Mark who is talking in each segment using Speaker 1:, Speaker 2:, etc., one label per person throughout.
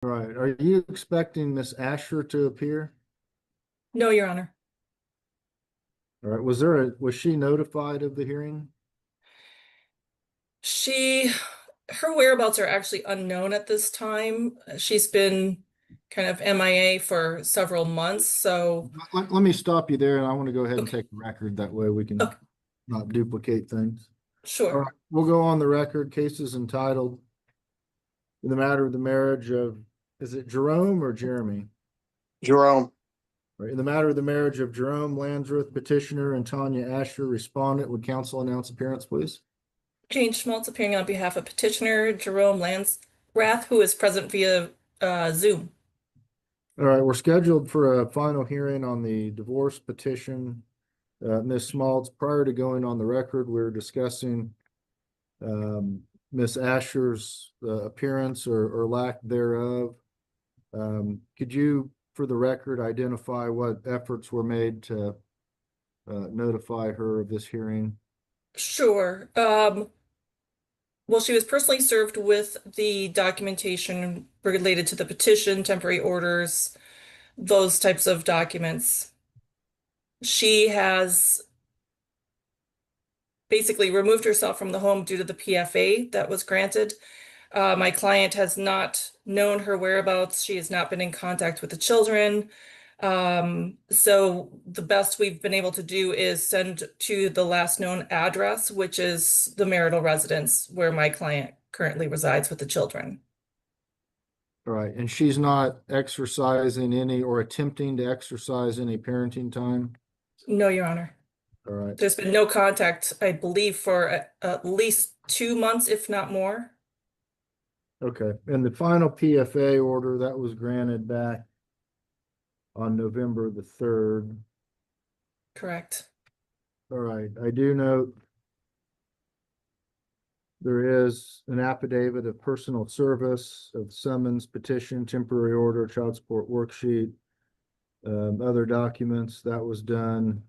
Speaker 1: All right. Are you expecting Miss Asher to appear?
Speaker 2: No, Your Honor.
Speaker 1: All right. Was she notified of the hearing?
Speaker 2: She, her whereabouts are actually unknown at this time. She's been kind of MIA for several months, so
Speaker 1: Let me stop you there, and I want to go ahead and
Speaker 2: okay,
Speaker 1: take the record. That way we can
Speaker 2: okay,
Speaker 1: not duplicate things. All
Speaker 2: sure.
Speaker 1: right. We'll go on the record. Case is entitled in the matter of the marriage of, is it Jerome or Jeremy?
Speaker 3: Jerome,
Speaker 1: Right. In the matter of the marriage of Jerome Landsworth, petitioner, and Tanya Asher, respondent, would counsel announce appearance, please?
Speaker 2: Jane Schmaltz appearing on behalf of petitioner Jerome Lansrath, who is present via Zoom.
Speaker 1: All right, we're scheduled for a final hearing on the divorce petition. Ms. Smaltz, prior to going on the record, we were discussing Ms. Asher's appearance or lack thereof. Could you, for the record, identify what efforts were made to notify her of this hearing?
Speaker 2: Sure. Well, she was personally served with the documentation related to the petition, temporary orders, those types of documents. She has basically removed herself from the home due to the PFA that was granted. My client has not known her whereabouts. She has not been in contact with the children. So the best we've been able to do is send to the last known address, which is the marital residence where my client currently resides with the children.
Speaker 1: All right, and she's not exercising any or attempting to exercise any parenting time?
Speaker 2: No, Your Honor.
Speaker 1: All right,
Speaker 2: There's been no contact, I believe, for at least 2 months, if not more.
Speaker 1: okay. And the final PFA order that was granted back on November the 3rd.
Speaker 2: Correct.
Speaker 1: All right, I do note there is an affidavit of personal service of summons, petition, temporary order, child support worksheet, other documents. That was done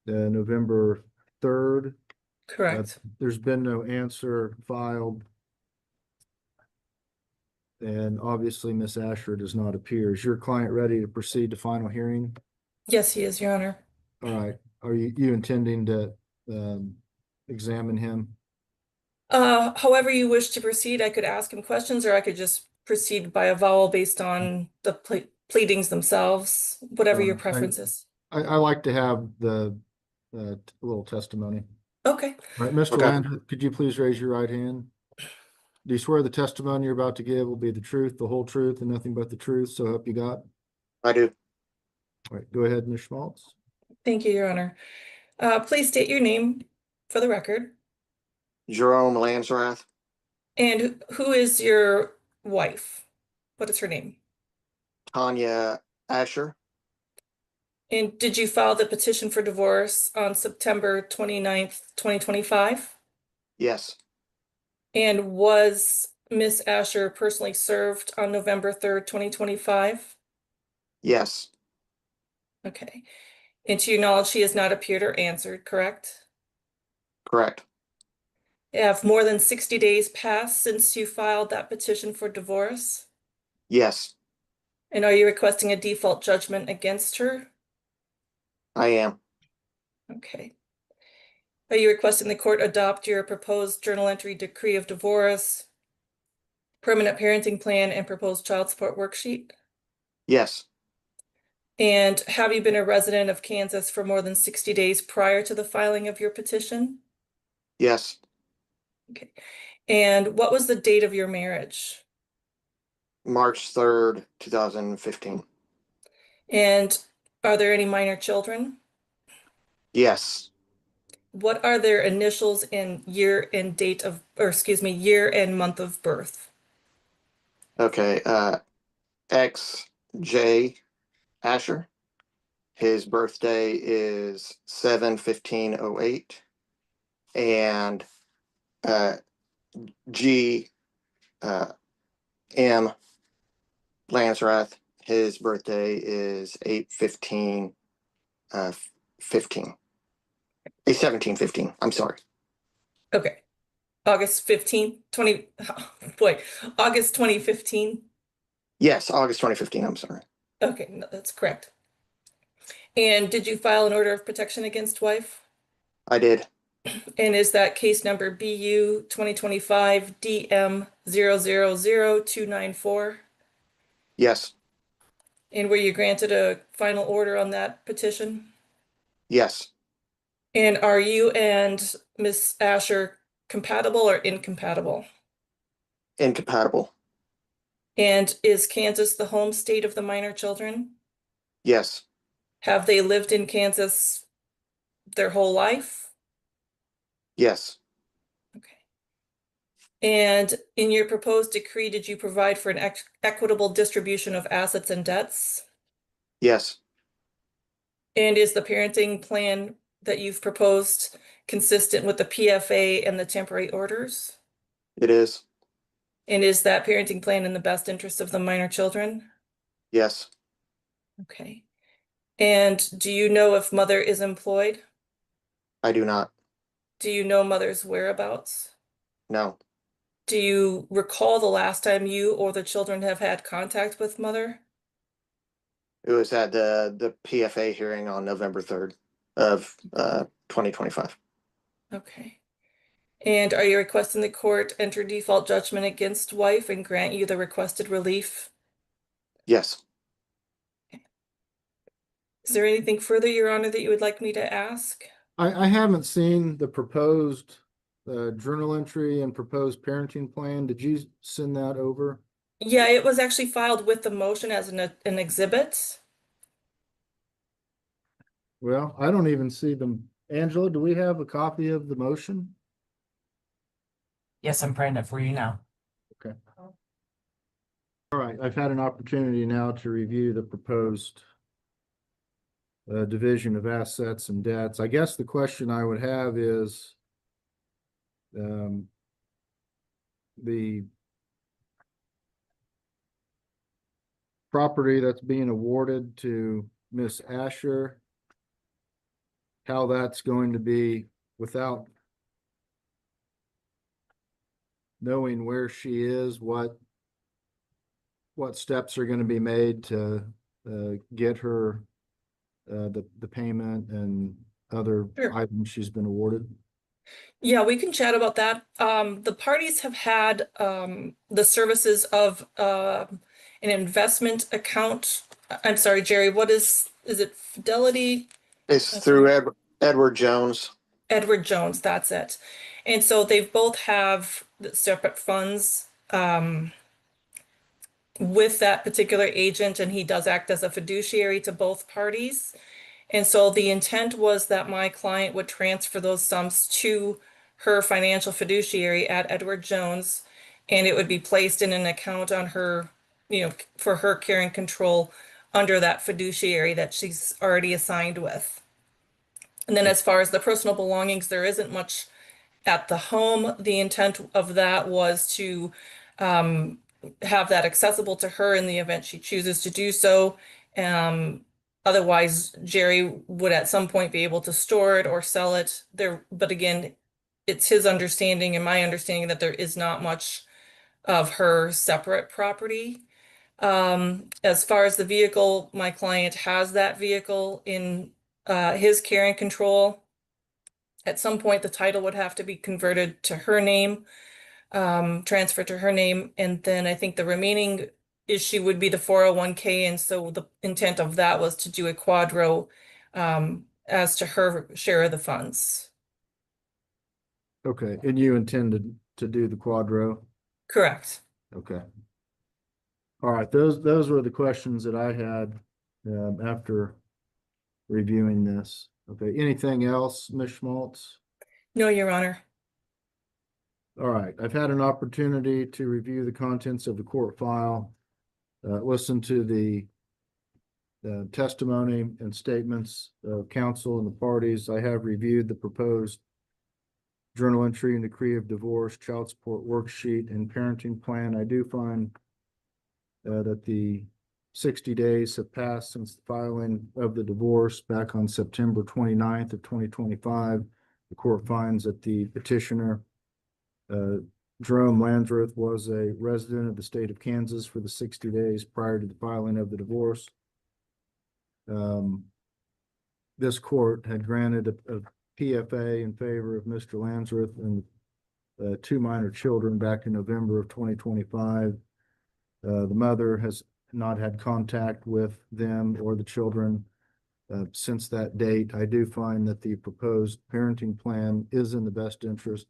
Speaker 1: November 3rd.
Speaker 2: Correct.
Speaker 1: There's been no answer filed. And obviously, Miss Asher does not appear. Is your client ready to proceed to final hearing?
Speaker 2: Yes, he is, Your Honor.
Speaker 1: All right. Are you intending to examine him?
Speaker 2: However you wish to proceed, I could ask him questions or I could just proceed by a vowel based on the pleadings themselves, whatever your
Speaker 1: I,
Speaker 2: preference is.
Speaker 1: I like to have the little testimony.
Speaker 2: Okay.
Speaker 1: All right, Mr.
Speaker 3: okay,
Speaker 1: Landreth, could you please raise your right hand? Do you swear the testimony you're about to give will be the truth, the whole truth, and nothing but the truth? So help you God.
Speaker 3: I do.
Speaker 1: All right, go ahead, Ms. Schmaltz.
Speaker 2: Thank you, Your Honor. Please state your name for the record.
Speaker 3: Jerome Lansrath,
Speaker 2: And who is your wife? What is her name?
Speaker 3: Tanya Asher.
Speaker 2: And did you file the petition for divorce on September 29th, 2025?
Speaker 3: Yes,
Speaker 2: And was Miss Asher personally served on November 3rd, 2025?
Speaker 3: yes,
Speaker 2: Okay. And to your knowledge, she has not appeared or answered, correct?
Speaker 3: correct.
Speaker 2: Have more than 60 days passed since you filed that petition for divorce?
Speaker 3: Yes,
Speaker 2: And are you requesting a default judgment against her?
Speaker 3: I am.
Speaker 2: Okay. Are you requesting the court adopt your proposed journal entry decree of divorce, permanent parenting plan, and proposed child support worksheet?
Speaker 3: Yes,
Speaker 2: And have you been a resident of Kansas for more than 60 days prior to the filing of your petition?
Speaker 3: yes.
Speaker 2: Okay. And what was the date of your marriage?
Speaker 3: March 3rd, 2015.
Speaker 2: And are there any minor children?
Speaker 3: Yes.
Speaker 2: What are their initials and year and date of, or excuse me, year and month of birth?
Speaker 3: Okay. XJ Asher. His birthday is 7/15/08. And G M Lansrath. His birthday is 8/15 15. 17/15. I'm sorry.
Speaker 2: Okay. August 15th, 20, boy, August 2015.
Speaker 3: Yes, August 2015, I'm sorry.
Speaker 2: Okay, no, that's correct. And did you file an order of protection against wife?
Speaker 3: I did.
Speaker 2: And is that case number BU 2025 DM 000294?
Speaker 3: Yes,
Speaker 2: And were you granted a final order on that petition?
Speaker 3: yes,
Speaker 2: And are you and Miss Asher compatible or incompatible?
Speaker 3: incompatible.
Speaker 2: And is Kansas the home state of the minor children?
Speaker 3: Yes,
Speaker 2: Have they lived in Kansas their whole life?
Speaker 3: yes,
Speaker 2: Okay. And in your proposed decree, did you provide for an equitable distribution of assets and debts?
Speaker 3: yes,
Speaker 2: And is the parenting plan that you've proposed consistent with the PFA and the temporary orders?
Speaker 3: it is.
Speaker 2: And is that parenting plan in the best interest of the minor children?
Speaker 3: Yes,
Speaker 2: Okay. And do you know if mother is employed?
Speaker 3: I do not.
Speaker 2: Do you know mother's whereabouts?
Speaker 3: No,
Speaker 2: Do you recall the last time you or the children have had contact with mother?
Speaker 3: it was at the PFA hearing on November 3rd of 2025.
Speaker 2: Okay. And are you requesting the court enter default judgment against wife and grant you the requested relief?
Speaker 3: Yes.
Speaker 2: Is there anything further, Your Honor, that you would like me to ask?
Speaker 1: I haven't seen the proposed journal entry and proposed parenting plan. Did you send that over?
Speaker 2: Yeah, it was actually filed with the motion as an exhibit.
Speaker 1: Well, I don't even see them. Angela, do we have a copy of the motion?
Speaker 4: Yes, I'm printing it for you now.
Speaker 1: Okay. All right, I've had an opportunity now to review the proposed division of assets and debts. I guess the question I would have is the property that's being awarded to Miss Asher, how that's going to be without knowing where she is, what steps are going to be made to get her the payment and other
Speaker 2: Sure.
Speaker 1: items she's been awarded.
Speaker 2: Yeah, we can chat about that. The parties have had the services of an investment account. I'm sorry, Jerry, is it Fidelity?
Speaker 3: It's
Speaker 2: That's
Speaker 3: through
Speaker 2: right.
Speaker 3: Edward Jones.
Speaker 2: Edward Jones, that's it. And so they both have the separate funds with that particular agent, and he does act as a fiduciary to both parties. And so the intent was that my client would transfer those sums to her financial fiduciary at Edward Jones, and it would be placed in an account on her, for her care and control under that fiduciary that she's already assigned with. And then as far as the personal belongings, there isn't much at the home. The intent of that was to have that accessible to her in the event she chooses to do so. Otherwise, Jerry would at some point be able to store it or sell it there. But again, it's his understanding and my understanding that there is not much of her separate property. As far as the vehicle, my client has that vehicle in his care and control. At some point, the title would have to be converted to her name, transferred to her name, and then I think the remaining issue would be the 401k, and so the intent of that was to do a quadro as to her share of the funds.
Speaker 1: Okay, and you intended to do the quadro?
Speaker 2: Correct.
Speaker 1: Okay. All right, those were the questions that I had after reviewing this. Okay, anything else, Ms. Schmaltz?
Speaker 2: No, Your Honor.
Speaker 1: All right, I've had an opportunity to review the contents of the court file, listen to the testimony and statements of counsel and the parties. I have reviewed the proposed journal entry and decree of divorce, child support worksheet, and parenting plan. I do find that the 60 days have passed since the filing of the divorce back on September 29th of 2025. The court finds that the petitioner Jerome Landreth was a resident of the state of Kansas for the 60 days prior to the filing of the divorce. This court had granted a PFA in favor of Mr. Landreth and two minor children back in November of 2025. The mother has not had contact with them or the children since that date. I do find that the proposed parenting plan is in the best interest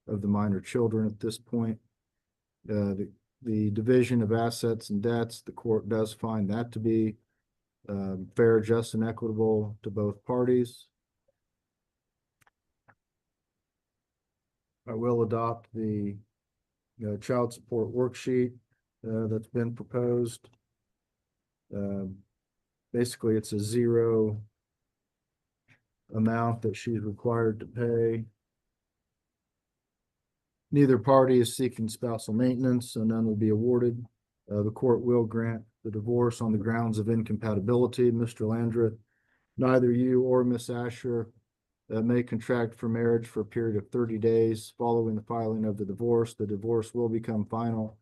Speaker 1: of the minor children at this point. The division of assets and debts, the court does find that to be fair, just, and equitable to both parties. I will adopt the child support worksheet that's been proposed. Basically, it's a zero amount that she's required to pay. Neither party is seeking spousal maintenance, so none will be awarded. The court will grant the divorce on the grounds of incompatibility. Mr. Landreth, neither you or Miss Asher may contract for marriage for a period of 30 days following the filing of the divorce. The divorce will become final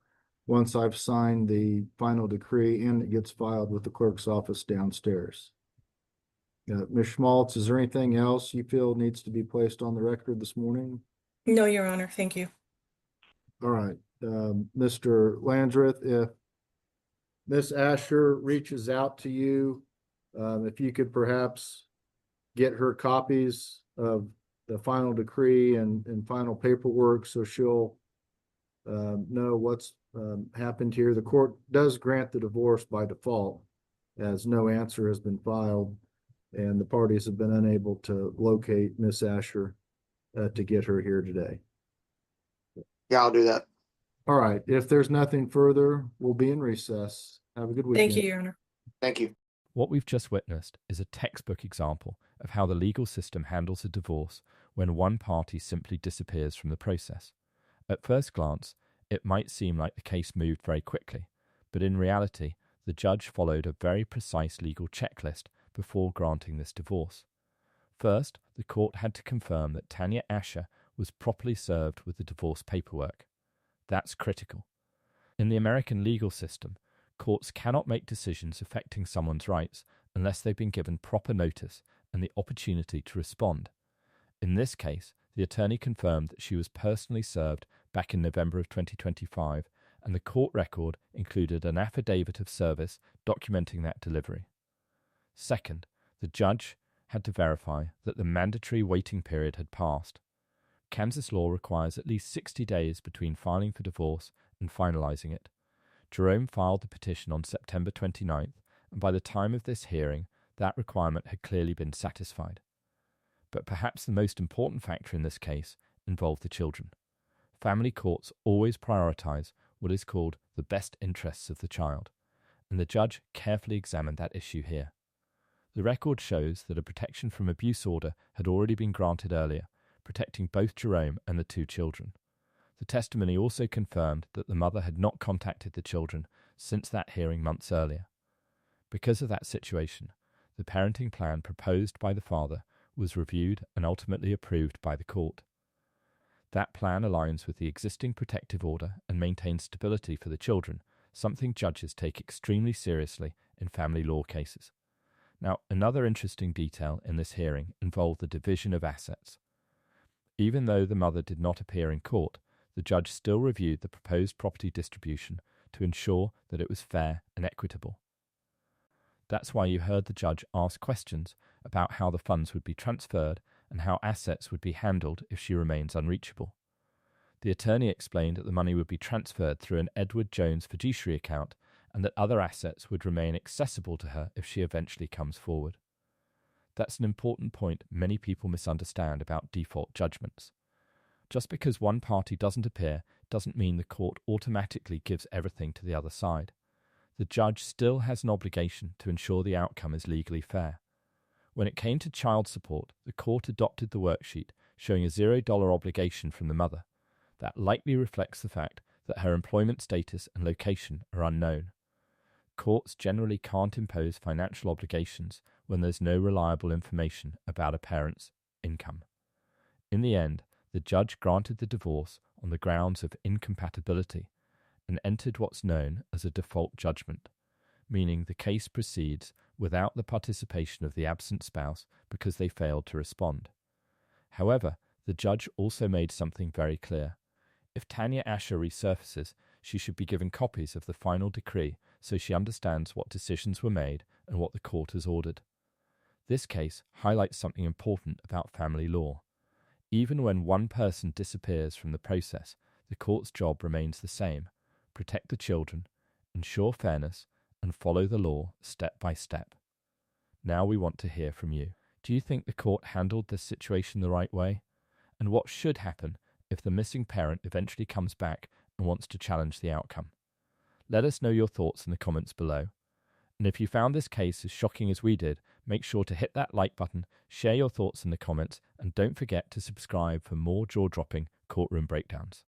Speaker 1: once I've signed the final decree and it gets filed with the clerk's office downstairs. Ms. Schmaltz, is there anything else you feel needs to be placed on the record this morning?
Speaker 2: No, Your Honor. Thank you.
Speaker 1: All right, Mr. Landreth, if Miss Asher reaches out to you, if you could perhaps get her copies of the final decree and final paperwork so she'll know what's happened here. The court does grant the divorce by default as no answer has been filed and the parties have been unable to locate Miss Asher to get her here today.
Speaker 3: Yeah, I'll do that.
Speaker 1: All right, if there's nothing further, we'll be in recess. Have a good weekend.
Speaker 2: Thank you, Your Honor.
Speaker 3: Thank you.
Speaker 5: What we've just witnessed is a textbook example of how the legal system handles a divorce when one party simply disappears from the process. At first glance, it might seem like the case moved very quickly, but in reality, the judge followed a very precise legal checklist before granting this divorce. First, the court had to confirm that Tanya Asher was properly served with the divorce paperwork. That's critical. In the American legal system, courts cannot make decisions affecting someone's rights unless they've been given proper notice and the opportunity to respond. In this case, the attorney confirmed that she was personally served back in November of 2025, and the court record included an affidavit of service documenting that delivery. Second, the judge had to verify that the mandatory waiting period had passed. Kansas law requires at least 60 days between filing for divorce and finalizing it. Jerome filed the petition on September 29th, and by the time of this hearing, that requirement had clearly been satisfied. But perhaps the most important factor in this case involved the children. Family courts always prioritize what is called the best interests of the child, and the judge carefully examined that issue here. The record shows that a protection from abuse order had already been granted earlier, protecting both Jerome and the two children. The testimony also confirmed that the mother had not contacted the children since that hearing months earlier. Because of that situation, the parenting plan proposed by the father was reviewed and ultimately approved by the court. That plan aligns with the existing protective order and maintains stability for the children, something judges take extremely seriously in family law cases. Now, another interesting detail in this hearing involved the division of assets. Even though the mother did not appear in court, the judge still reviewed the proposed property distribution to ensure that it was fair and equitable. That's why you heard the judge ask questions about how the funds would be transferred and how assets would be handled if she remains unreachable. The attorney explained that the money would be transferred through an Edward Jones fiduciary account and that other assets would remain accessible to her if she eventually comes forward. That's an important point many people misunderstand about default judgments. Just because one party doesn't appear doesn't mean the court automatically gives everything to the other side. The judge still has an obligation to ensure the outcome is legally fair. When it came to child support, the court adopted the worksheet showing a $0 obligation from the mother. That likely reflects the fact that her employment status and location are unknown. Courts generally can't impose financial obligations when there's no reliable information about a parent's income. In the end, the judge granted the divorce on the grounds of incompatibility and entered what's known as a default judgment, meaning the case proceeds without the participation of the absent spouse because they failed to respond. However, the judge also made something very clear. If Tanya Asher resurfaces, she should be given copies of the final decree so she understands what decisions were made and what the court has ordered. This case highlights something important about family law. Even when one person disappears from the process, the court's job remains the same: protect the children, ensure fairness, and follow the law step by step. Now we want to hear from you. Do you think the court handled this situation the right way? And what should happen if the missing parent eventually comes back and wants to challenge the outcome? Let us know your thoughts in the comments below. And if you found this case as shocking as we did, make sure to hit that like button, share your thoughts in the comments, and don't forget to subscribe for more jaw-dropping courtroom breakdowns.